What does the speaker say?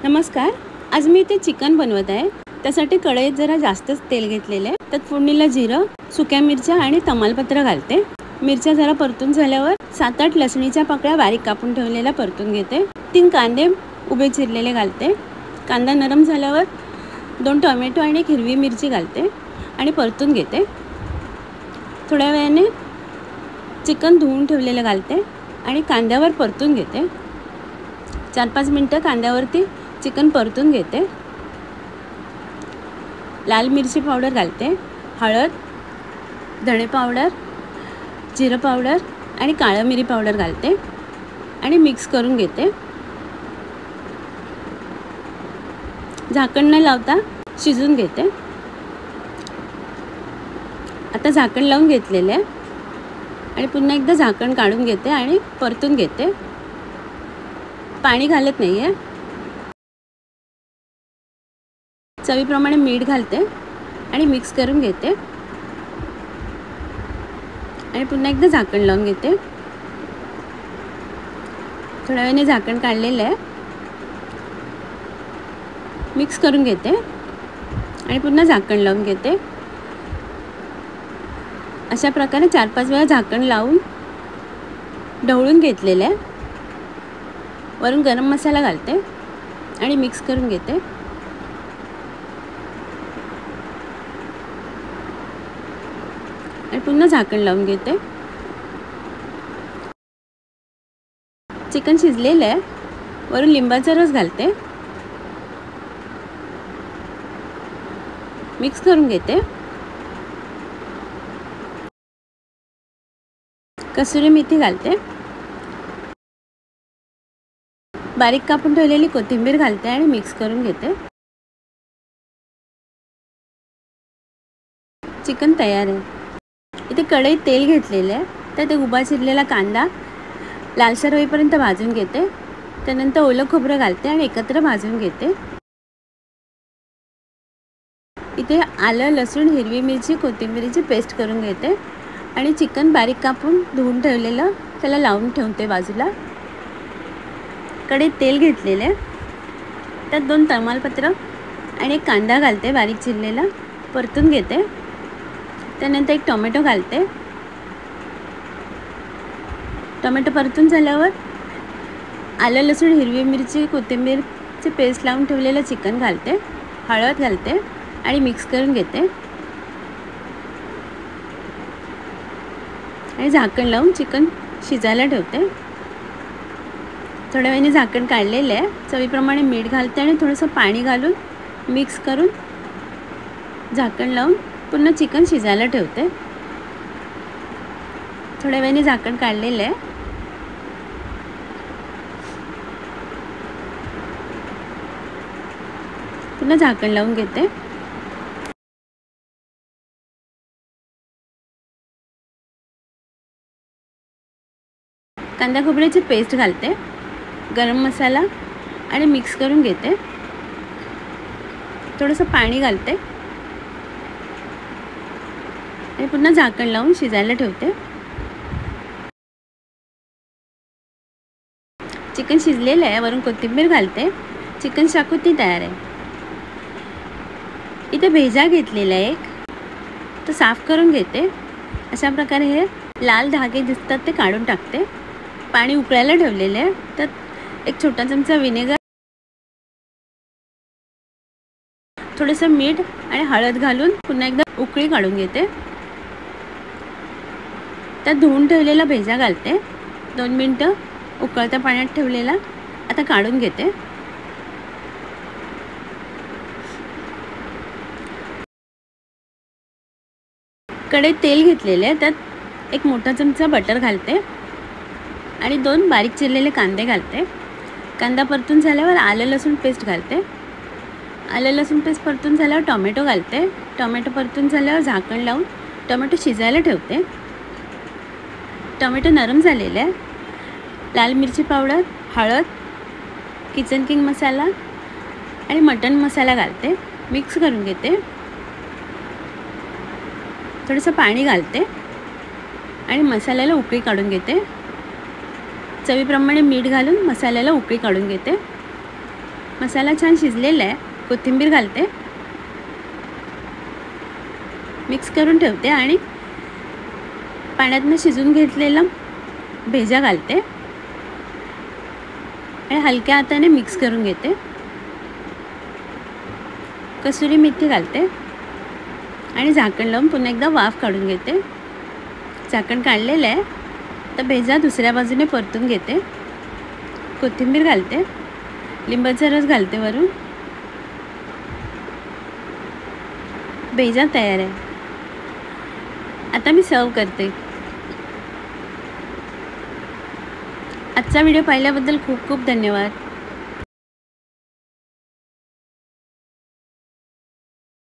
नमस्कार. आज मी इथे चिकन बनवत आहे. त्यासाठी कढईत जरा जास्तच तेल घेतलेले आहे. त्यात फोडणीला जिरं, सुक्या मिरच्या आणि तमालपत्र घालते. मिरच्या जरा परतून झाल्यावर 7-8 लसणीच्या पाकळ्या बारीक कापून ठेवलेल्या परतून घेते. 3 कांदे उभे चिरलेले घालते. कांदा नरम झाल्यावर 2 टोमॅटो आणि 1 हिरवी मिरची घालते आणि परतून घेते. थोड्या वेळाने चिकन धुवून ठेवलेलं घालते आणि कांद्यावर परतून घेते. 4-5 मिनटं कांद्यावरती चिकन परतून घेते. लाल मिरची पावडर घालते, हळद, धणे पावडर, जिरं पावडर आणि काळं मिरी पावडर घालते आणि मिक्स करून घेते. झाकण न लावता शिजून घेते. आता झाकण लावून घेतलेले आहे आणि पुन्हा एकदा झाकण काढून घेते आणि परतून घेते. पाणी घालत नाही आहे. चवीप्रमाणे मीठ घालते आणि मिक्स करून घेते आणि पुन्हा एकदा झाकण लावून घेते. थोड्या वेळाने झाकण काढलेलं आहे. मिक्स करून घेते आणि पुन्हा झाकण लावून घेते. अशा प्रकारे 4-5 वेळा झाकण लावून ढवळून घेतलेलं आहे. वरून गरम मसाला घालते आणि मिक्स करून घेते. आणि पुन्हा झाकण लावून घेते. चिकन शिजलेलं आहे. वरून लिंबाचा रस घालते. मिक्स करून घेते. कसुरी मेथी घालते. बारीक कापून ठेवलेली कोथिंबीर घालते आणि मिक्स करून घेते. चिकन तयार आहे. इथे कढईत तेल घेतलेले आहे. त्यात एक उभा चिरलेला कांदा लालसर होईपर्यंत भाजून घेते. त्यानंतर ओलं खोबरं घालते आणि एकत्र भाजून घेते. इथे आलं, लसूण, हिरवी मिरची, कोथिंबीरीची पेस्ट करून घेते आणि चिकन बारीक कापून धुवून ठेवलेलं त्याला लावून ठेवते बाजूला. कढईत तेल घेतलेले, त्यात 2 तमालपत्र आणि 1 कांदा घालते बारीक चिरलेला, परतून घेते. त्यानंतर 1 टोमॅटो घालते. टोमॅटो परतून झाल्यावर आलं, लसूण, हिरवी मिरची, कोथिंबीरची पेस्ट लावून ठेवलेलं चिकन घालते. हळद घालते आणि मिक्स करून घेते आणि झाकण लावून चिकन शिजायला ठेवते. थोड्या वेळाने झाकण काढलेलं आहे. चवीप्रमाणे मीठ घालते आणि थोडंसं पाणी घालून मिक्स करून झाकण लावून पुन्हा चिकन शिजायला ठेवते. थोड्या वेळाने झाकण काढलेलं आहे. पुन्हा झाकण लावून घेते. कांदा खोबऱ्याची पेस्ट घालते, गरम मसाला आणि मिक्स करून घेते. थोडंसं पाणी घालते आणि पुन्हा झाकण लावून शिजायला ठेवते. चिकन शिजलेलं आहे. वरून कोथिंबीर घालते. चिकन शाकुती तयार आहे. इथे भेजा घेतलेला आहे एक, तो साफ करून घेते. अशा प्रकारे हे लाल धागे दिसतात ते काढून टाकते. पाणी उकळायला ठेवलेले आहे. त्यात 1 छोटा चमचा विनेगर, थोडंसं मीठ आणि हळद घालून पुन्हा एकदा उकळी काढून घेते. त्यात धुवून ठेवलेला भेजा घालते. 2 मिनटं उकळत्या पाण्यात ठेवलेला आता काढून घेते. कढईत तेल घेतलेले, त्यात 1 मोठा चमचा बटर घालते आणि 2 बारीक चिरलेले कांदे घालते. कांदा परतून झाल्यावर आलं लसूण पेस्ट घालते. आलं लसूण पेस्ट परतून झाल्यावर टोमॅटो घालते. टोमॅटो परतून झाल्यावर झाकण लावून टोमॅटो शिजायला ठेवते. टोमॅटो नरम झालेले आहे. लाल मिरची पावडर, हळद, किचन किंग मसाला आणि मटण मसाला घालते. मिक्स करून घेते. थोडंसं पाणी घालते आणि मसाल्याला उकळी काढून घेते. चवीप्रमाणे मीठ घालून मसाल्याला उकळी काढून घेते. मसाला छान शिजलेला आहे. कोथिंबीर घालते, मिक्स करून ठेवते आणि पाण्यातनं शिजून घेतलेला भेजा घालते आणि हलक्या हाताने मिक्स करून घेते. कसुरी मेथी घालते आणि झाकण लावून पुन्हा एकदा वाफ काढून घेते. झाकण काढलेलं आहे तर भेजा दुसऱ्या बाजूने परतून घेते. कोथिंबीर घालते, लिंबाचा रस घालते वरून. भेजा तयार आहे. आता मी सर्व करते. आजचा व्हिडिओ पाहिल्याबद्दल खूप खूप धन्यवाद.